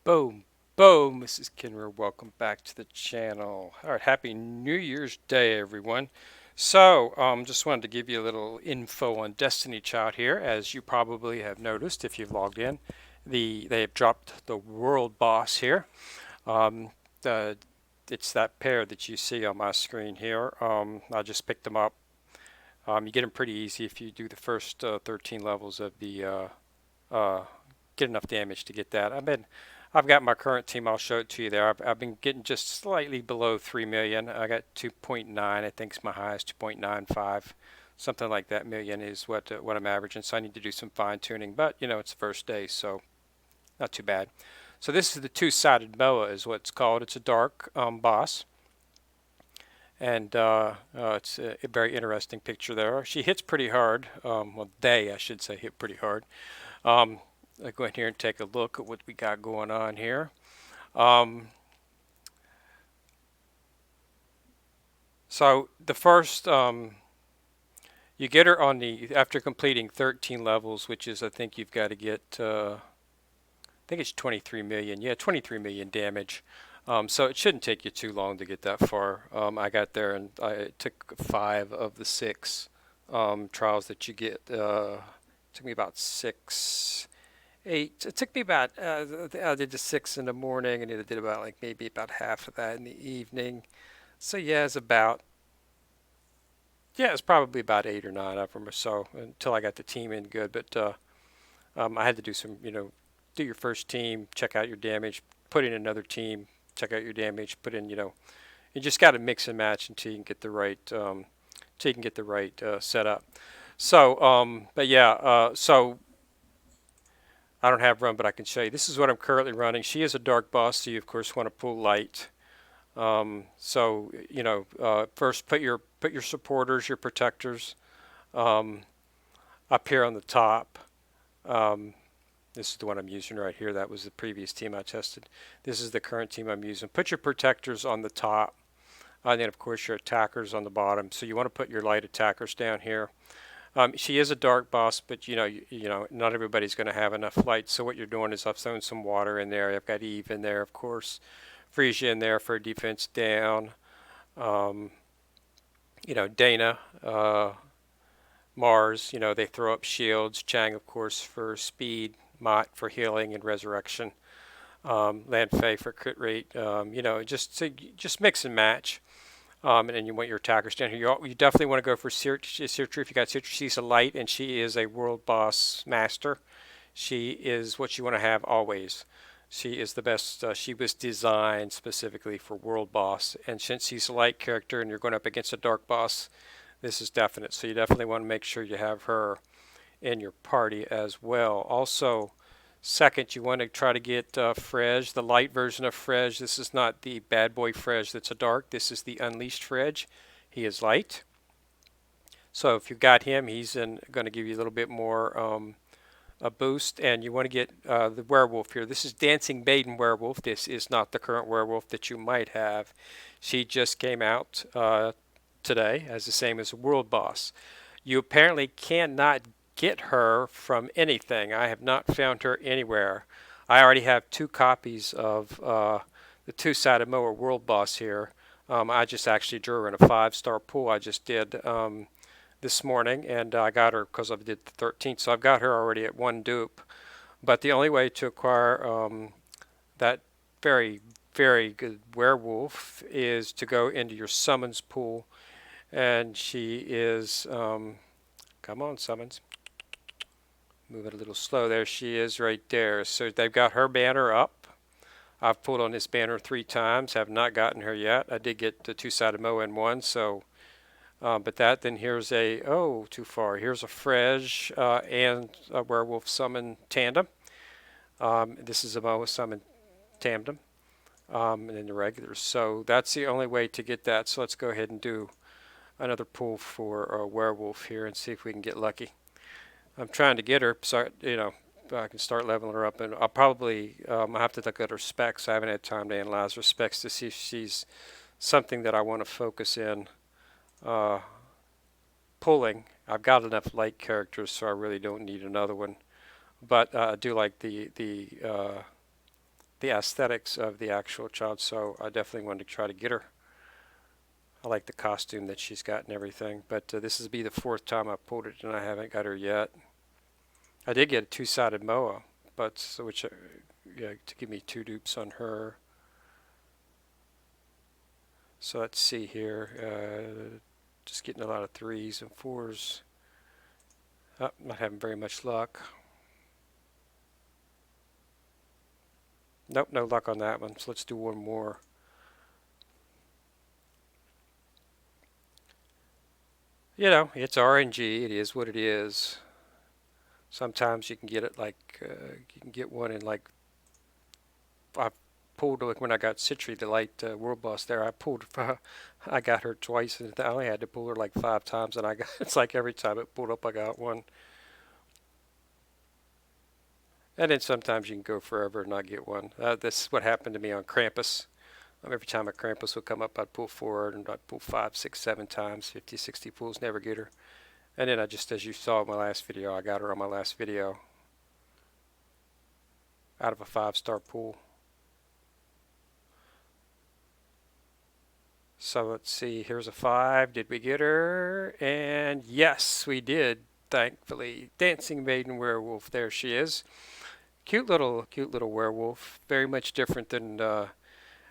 Boom, boom, Mrs. Kinner, welcome back to the channel. All right, happy New Year's Day, everyone. So, just wanted to give you a little info on Destiny Child here. As you probably have noticed if you've logged in, they have dropped the world boss here. Um, the, it's that pair that you see on my screen here. I just picked them up. You get them pretty easy if you do the first 13 levels of the uh, get enough damage to get that. I've got my current team. I'll show it to you there. I've been getting just slightly below 3 million. I got 2.9. I think is my highest, 2.95, something like that million is what I'm averaging. So I need to do some fine tuning, but you know it's the first day, so not too bad. So this is the two-sided boa, is what it's called. It's a dark boss, and it's a very interesting picture there. She hits pretty hard. Well, they, I should say, hit pretty hard. I'll go in here and take a look at what we got going on here. Um, so the first, you get her on the, after completing 13 levels, which is, I think you've got to get, I think it's 23 million. Yeah, 23 million damage. So it shouldn't take you too long to get that far. I got there and it took 5 of the 6 trials that you get. It took me about 6. 8. It took me about, I did the 6 in the morning and I did about like maybe about half of that in the evening. So yeah, it's probably about 8 or 9 of them or so until I got the team in good. But I had to do some, do your first team, check out your damage, put in another team, check out your damage, put in, you just got to mix and match until you can get the right, setup. So, but yeah, so I don't have run, but I can show you. This is what I'm currently running. She is a dark boss, so you of course want to pull light. So first put your supporters, your protectors, um, up here on the top. This is the one I'm using right here. That was the previous team I tested. This is the current team I'm using. Put your protectors on the top, and then of course your attackers on the bottom. So you want to put your light attackers down here. She is a dark boss, but not everybody's going to have enough light. So what you're doing is I've thrown some water in there. I've got Eve in there, of course, Frisia in there for defense down. Um, Dana, Mars. They throw up shields. Chang, of course, for speed. Mott for healing and resurrection. Lan Fei for crit rate. Just mix and match. And then you want your attackers down here. You definitely want to go for Citra if you got Citra. She's a light, and she is a world boss master. She is what you want to have always. She is the best. She was designed specifically for world boss, and since she's a light character and you're going up against a dark boss, this is definite. So you definitely want to make sure you have her in your party as well. Also, second, you want to try to get Frej, the light version of Frej. This is not the bad boy Frej that's a dark. This is the unleashed Frej. He is light. So if you got him, he's going to give you a little bit more a boost. And you want to get the werewolf here. This is Dancing Maiden werewolf. This is not the current werewolf that you might have. She just came out today as the same as a world boss. You apparently cannot get her from anything. I have not found her anywhere. I already have 2 copies of the two-sided mower world boss here. I just actually drew her in a 5-star pool I just did this morning, and I got her because I did the 13th. So I've got her already at 1 dupe. But the only way to acquire that very, very good werewolf is to go into your summons pool, and she is, come on, summons. Move it a little slow. There she is right there. So they've got her banner up. I've pulled on this banner 3 times. Have not gotten her yet. I did get the two-sided Mo in one. So, but then here's too far. Here's a Frej and a werewolf summon tandem. This is a Mo summon tandem. And then the regulars. So that's the only way to get that. So let's go ahead and do another pull for a werewolf here and see if we can get lucky. I'm trying to get her, so I can start leveling her up, and I'll probably I'll have to look at her specs. I haven't had time to analyze her specs to see if she's something that I want to focus in pulling. I've got enough light characters, so I really don't need another one. But I do like the the aesthetics of the actual child. So I definitely wanted to try to get her. I like the costume that she's got and everything. But this will be the fourth time I pulled it, and I haven't got her yet. I did get a two-sided moa, but which yeah, to give me two dupes on her. So let's see here. Just getting a lot of threes and fours. Oh, not having very much luck. Nope, no luck on that one. So let's do one more. You know, it's RNG. It is what it is. Sometimes you can get it like you can get one in like I pulled like when I got Citry, the light world boss there. I got her twice, and I only had to pull her like 5 times, and I got it's like every time it pulled up, I got one. And then sometimes you can go forever and not get one. This is what happened to me on Krampus. Every time a Krampus would come up, I'd pull forward and I'd pull 5, 6, 7 times, 50, 60 pulls, never get her. And then I just, as you saw in my last video, I got her on my last video out of a 5-star pool. So let's see, here's a 5. Did we get her? And yes, we did, thankfully. Dancing Maiden Werewolf, there she is. Cute little werewolf. Very much different than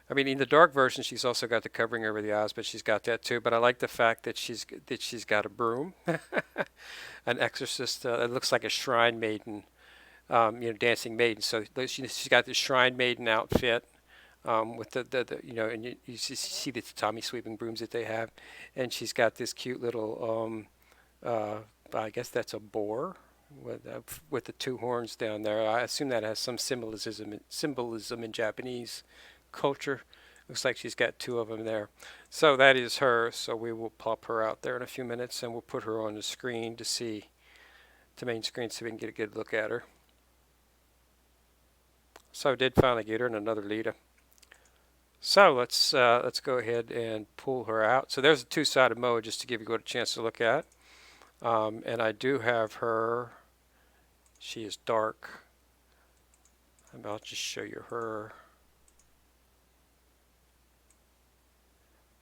I mean, in the dark version, she's also got the covering over the eyes, but she's got that too. But I like the fact that she's got a broom, an exorcist. It looks like a shrine maiden, dancing maiden. So she's got the shrine maiden outfit with the and you see the Tommy sweeping brooms that they have, and she's got this cute little I guess that's a boar with the 2 horns down there. I assume that has some symbolism in Japanese culture. Looks like she's got 2 of them there. So that is her. So we will pop her out there in a few minutes, and we'll put her on the screen to main screen, so we can get a good look at her. So I did finally get her in another leader. So let's go ahead and pull her out. So there's a 2-sided moa just to give you a chance to look at. And I do have her. She is dark. I'll just show you her.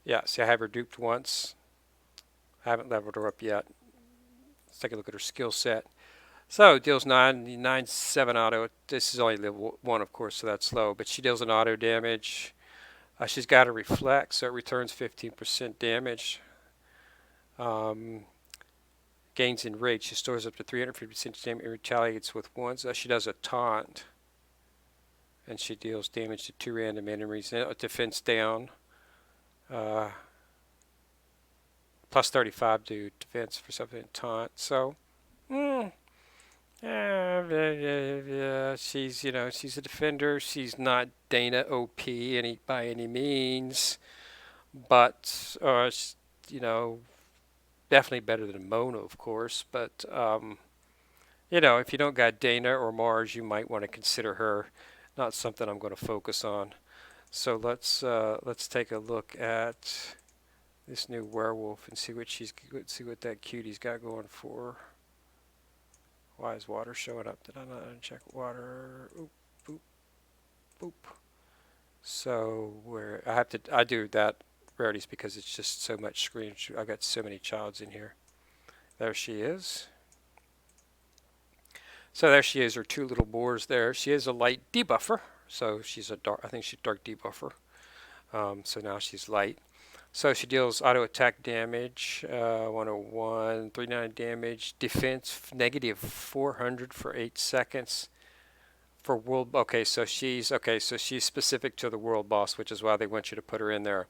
Yeah, see, I have her duped once. I haven't leveled her up yet. Let's take a look at her skill set. So deals 9/7 auto. This is only level 1, of course, so that's low. But she deals an auto damage. She's got a reflect, so it returns 15% damage. Gains in rage. She stores up to 350% damage and retaliates with ones. She does a taunt, and she deals damage to 2 random enemies. Defense down. Plus 35 to defense for something taunt. So, she's she's a defender. She's not Dana OP by any means, but definitely better than Mona, of course. But if you don't got Dana or Mars, you might want to consider her. Not something I'm going to focus on. So let's take a look at this new werewolf and see what that cutie's got going for. Why is water showing up? Did I not uncheck water? Oop, boop, boop. So I do that rarities because it's just so much screen. I've got so many childs in here. There she is. So there she is, her 2 little boars there. She is a light debuffer, so she's I think she's dark debuffer. So now she's light. So she deals auto attack damage, 101, 39 damage, defense negative 400 for 8 seconds. For world, so she's specific to the world boss, which is why they want you to put her in there.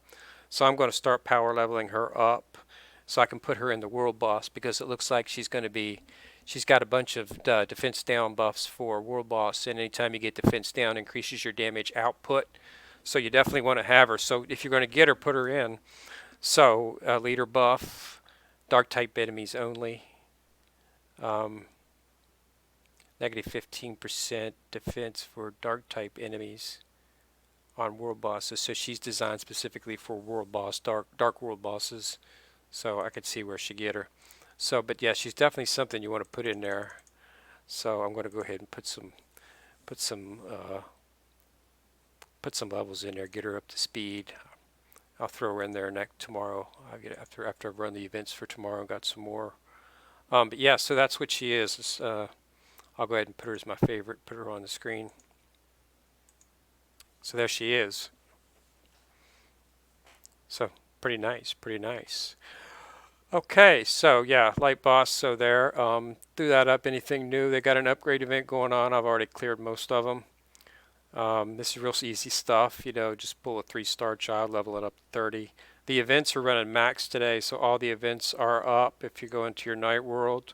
So I'm going to start power leveling her up, so I can put her in the world boss, because it looks like she's got a bunch of defense down buffs for world boss, and anytime you get defense down, increases your damage output. So you definitely want to have her. So if you're going to get her, put her in. So leader buff, dark type enemies only. Negative 15% defense for dark type enemies on world bosses. So she's designed specifically for world boss, dark world bosses. So I could see where she get her. So, but yeah, she's definitely something you want to put in there. So I'm going to go ahead and put some put some levels in there, get her up to speed. I'll throw her in there tomorrow. I'll get after I've run the events for tomorrow and got some more. But yeah, so that's what she is. I'll go ahead and put her as my favorite. Put her on the screen. So there she is. So pretty nice, pretty nice. Okay, so yeah, Light Boss. So there, threw that up. Anything new? They got an upgrade event going on. I've already cleared most of them. This is real easy stuff. You know, just pull a 3-star child, level it up to 30. The events are running max today, so all the events are up. If you go into your night world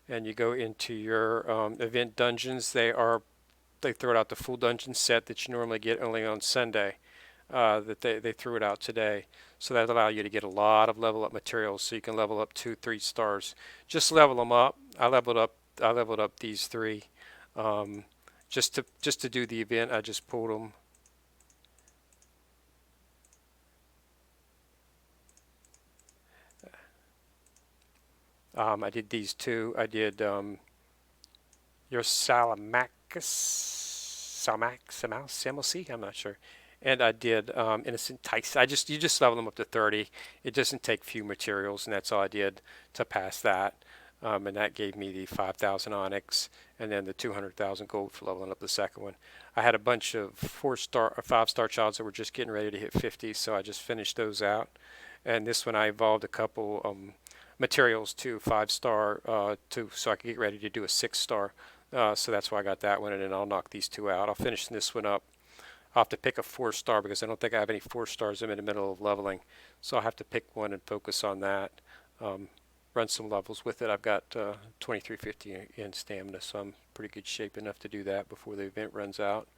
and you go into your event dungeons, they throw out the full dungeon set that you normally get only on Sunday. That they threw it out today, so that allows you to get a lot of level up materials, so you can level up 2, 3 stars. Just level them up. I leveled up these 3, just to do the event. I just pulled them. I did these 2. I did your Samalsi, I'm not sure. And I did Innocent Tice. You just level them up to 30. It doesn't take few materials, and that's all I did to pass that. And that gave me the 5,000 onyx, and then the 200,000 gold for leveling up the second one. I had a bunch of 4-star or 5-star childs that were just getting ready to hit 50, so I just finished those out. And this one I evolved a couple materials to 5-star so I could get ready to do a 6-star. So that's why I got that one, and then I'll knock these 2 out. I'll finish this one up. I'll have to pick a 4-star because I don't think I have any 4-stars. I'm in the middle of leveling, so I'll have to pick one and focus on that. Run some levels with it. I've got 2350 in stamina, so I'm pretty good shape enough to do that before the event runs out.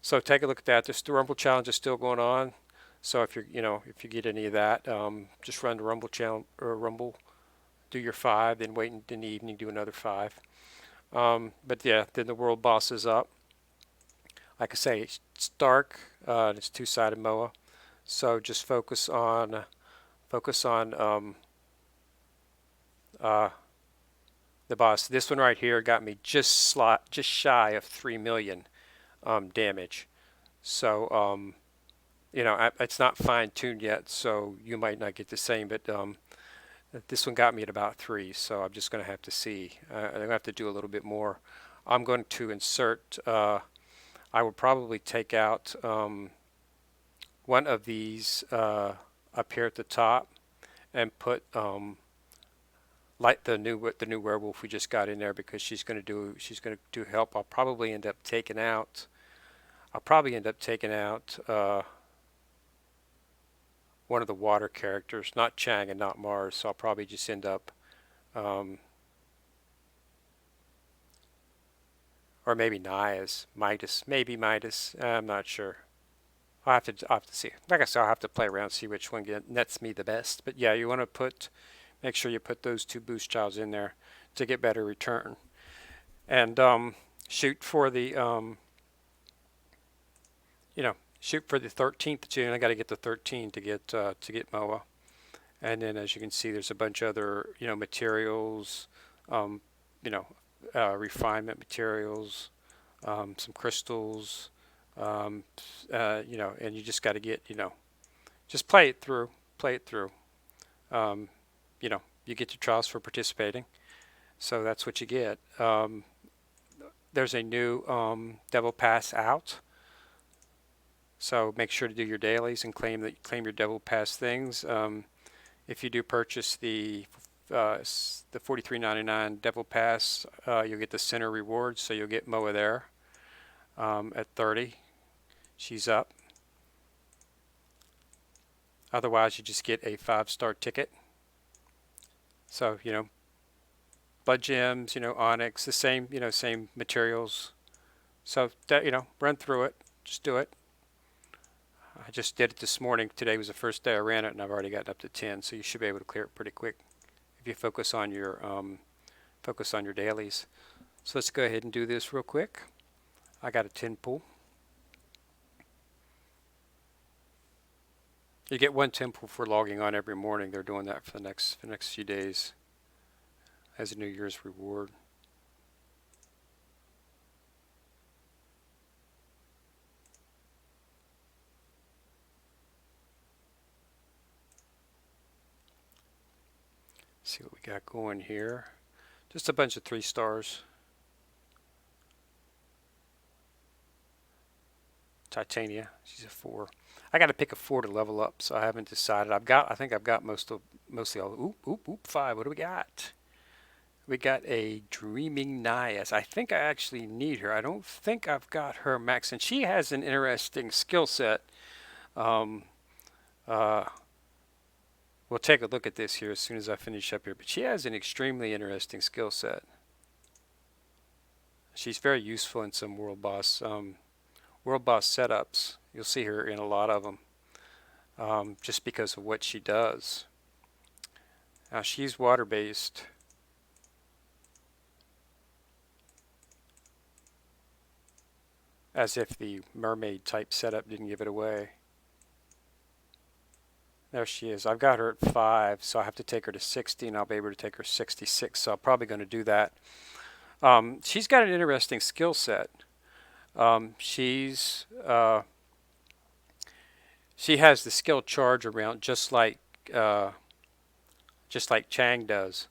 So take a look at that. The Rumble Challenge is still going on. So if if you get any of that, just run the Rumble Challenge or Rumble, do your 5, then wait in the evening, do another 5. But yeah, then the world boss is up. Like I say, it's dark. It's 2-sided MOA, so just focus on the boss. This one right here got me just shy of 3 million damage. So it's not fine tuned yet, so you might not get the same, but this one got me at about 3. So I'm just going to have to see. I'm going to have to do a little bit more. I'm going to insert. I would probably take out one of these up here at the top and put like the new werewolf we just got in there, because she's going to do help. I'll probably end up taking out one of the water characters, not Chang and not Mars. So I'll probably just end up or maybe Midas, maybe Midas. I'm not sure. I'll have to see. Like I said, I'll have to play around, see which one nets me the best. But yeah, you want to make sure you put those 2 boost childs in there to get better return. And shoot for the shoot for the 13th June. I got to get the 13 to get MOA. And then, as you can see, there's a bunch of other materials, refinement materials, some crystals, and you just got to get, just play it through. You get your trials for participating, so that's what you get. There's a new Devil Pass out, so make sure to do your dailies and claim your Devil Pass things. If you do purchase the $43.99 Devil Pass, you'll get the center rewards, so you'll get MOA there at 30. She's up. Otherwise, you just get a 5-star ticket. So blood gems, onyx, the same same materials. So that run through it, just do it. I just did it this morning. Today was the first day I ran it, and I've already gotten up to 10. So you should be able to clear it pretty quick if you focus on your dailies. So let's go ahead and do this real quick. I got a 10 pull. You get 1 10 pull for logging on every morning. They're doing that for the next few days as a New Year's reward. See what we got going here. Just a bunch of 3 stars. Titania, she's a 4. I got to pick a 4 to level up, so I haven't decided. I think I've got mostly all. Oop, 5. What do we got? We got a Dreaming Naias. I think I actually need her. I don't think I've got her max, and she has an interesting skill set. Um, uh, we'll take a look at this here as soon as I finish up here, but she has an extremely interesting skill set. She's very useful in some world boss setups. You'll see her in a lot of them, just because of what she does. Now she's water based. As if the mermaid type setup didn't give it away. There she is. I've got her at 5, so I have to take her to 60, and I'll be able to take her 66, so I'm probably going to do that. She's got an interesting skill set. She has the skill charge around just like Chang does.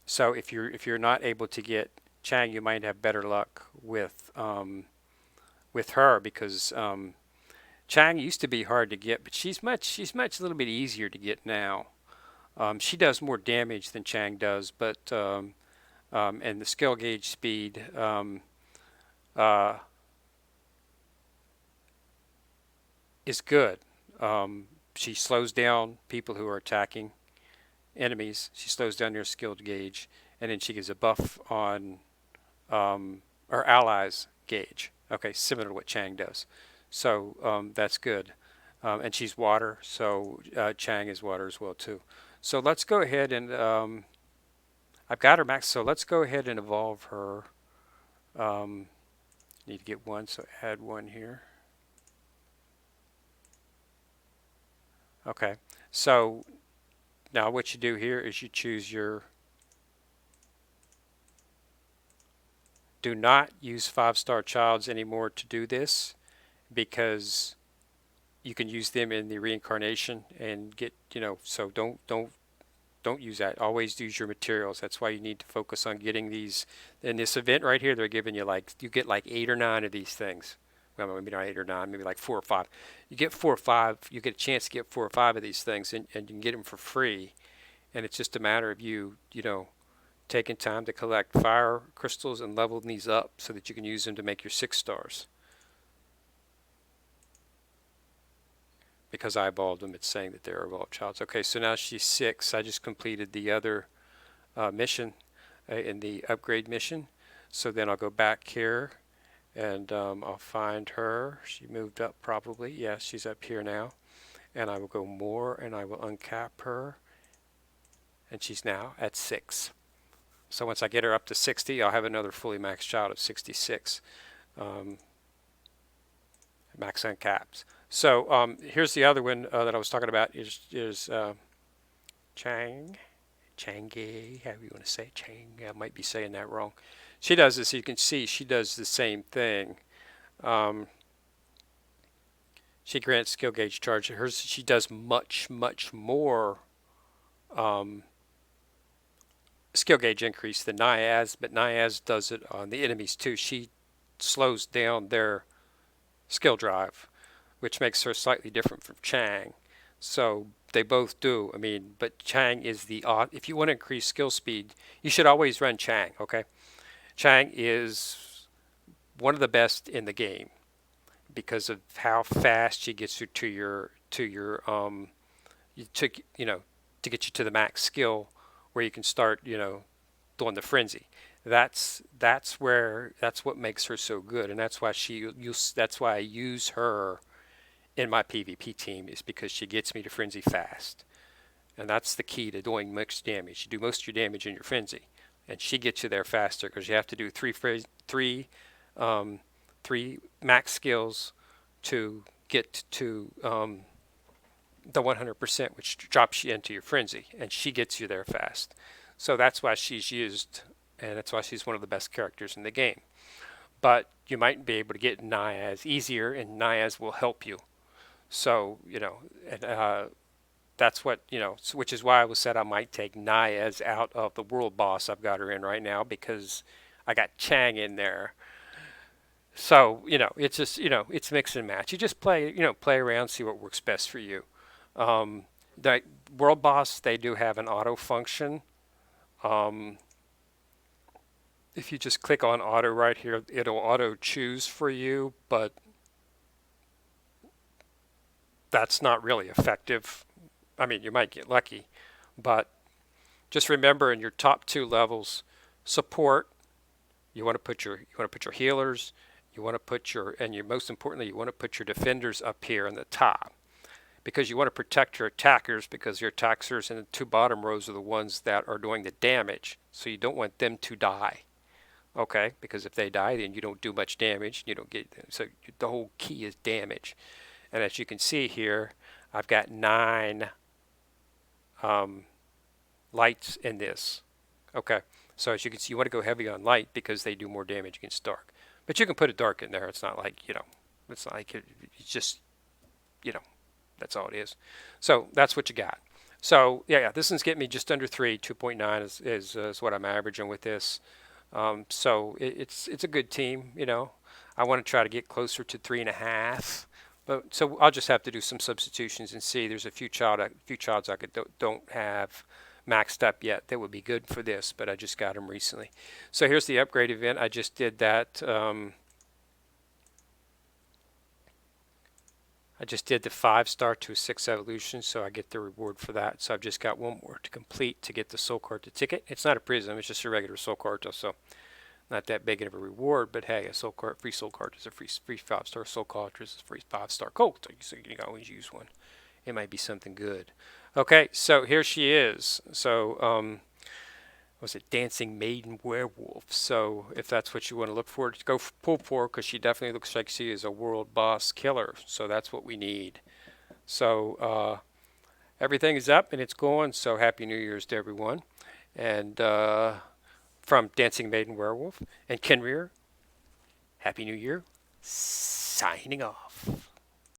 So if you're not able to get Chang, you might have better luck with her, because Chang used to be hard to get, but she's much a little bit easier to get now. She does more damage than Chang does, but and the skill gauge speed is good. She slows down people who are attacking enemies. She slows down their skill gauge, and then she gives a buff on her allies gauge. Okay, similar to what Chang does. So that's good. And she's water, so Chang is water as well too. So let's go ahead and I've got her max. So let's go ahead and evolve her. Need to get 1, so add 1 here. Okay, so now what you do here is you choose your. Do not use 5-star childs anymore to do this, because you can use them in the reincarnation and get, so don't use that. Always use your materials. That's why you need to focus on getting these. In this event right here, they're giving you you get like 8 or 9 of these things. Well, maybe not 8 or 9, maybe like 4 or 5. You get 4 or 5, you get a chance to get 4 or 5 of these things, and you can get them for free. And it's just a matter of you taking time to collect fire crystals and leveling these up so that you can use them to make your 6 stars. Because I evolved them, it's saying that they're evolved childs. Okay, so now she's 6. I just completed the other mission in the upgrade mission. So then I'll go back here, and I'll find her. She moved up probably. Yeah, she's up here now. And I will go more, and I will uncap her. And she's now at 6. So once I get her up to 60, I'll have another fully maxed child of 66. Max uncapped. So here's the other one that I was talking about is Changi, however you want to say it, Chang. I might be saying that wrong. She does this. You can see she does the same thing. She grants skill gauge charge. Hers, she does much more skill gauge increase than Niaz, but Niaz does it on the enemies too. She slows down their skill drive, which makes her slightly different from Chang. So they both do. I mean, but Chang is if you want to increase skill speed, you should always run Chang, okay? Chang is one of the best in the game because of how fast she gets you to your to get you to the max skill where you can start, doing the frenzy. That's what makes her so good, and that's why that's why I use her in my PvP team, is because she gets me to frenzy fast, and that's the key to doing much damage. You do most of your damage in your frenzy, and she gets you there faster because you have to do three max skills to get to the 100%, which drops you into your frenzy, and she gets you there fast. So that's why she's used, and that's why she's one of the best characters in the game. But you might be able to get Niaz easier, and Niaz will help you. So, and that's what, which is why I was said I might take Nayez out of the world boss I've got her in right now because I got Chang in there. So, it's just, it's mix and match. You just play, play around, see what works best for you. The world boss, they do have an auto function. Um, if you just click on auto right here, it'll auto choose for you, but that's not really effective. I mean, you might get lucky, but just remember in your top two levels, support, you want to put your healers, you want to put your and you most importantly you want to put your defenders up here in the top because you want to protect your attackers because your attackers in the two bottom rows are the ones that are doing the damage. So you don't want them to die. Okay, because if they die, then you don't do much damage. You don't get so the whole key is damage. And as you can see here, I've got 9 um, lights in this. Okay, so as you can see, you want to go heavy on light because they do more damage against dark. But you can put a dark in there. It's not like it's not like it's just you know, that's all it is. So that's what you got. So yeah, this one's getting me just under 3. 2.9 is what I'm averaging with this. So it's a good team. I want to try to get closer to 3.5. But so I'll just have to do some substitutions and see. There's a few childs I don't have maxed up yet that would be good for this, but I just got them recently. So here's the upgrade event. I just did that. I just did the 5-star to a 6 evolution, so I get the reward for that. So I've just got one more to complete to get the soul card to ticket. It's not a prism, it's just a regular soul card, so not that big of a reward, but hey, a soul card, free soul card is a free 5-star soul card is a free 5-star colt, so you can always use one. It might be something good. Okay, so here she is. So was it Dancing Maiden Werewolf? So if that's what you want to look for, go pull for, because she definitely looks like she is a world boss killer. So that's what we need. So everything is up and it's going. So Happy New Year's to everyone. And from Dancing Maiden Werewolf and Kenrir, Happy New Year. Signing off.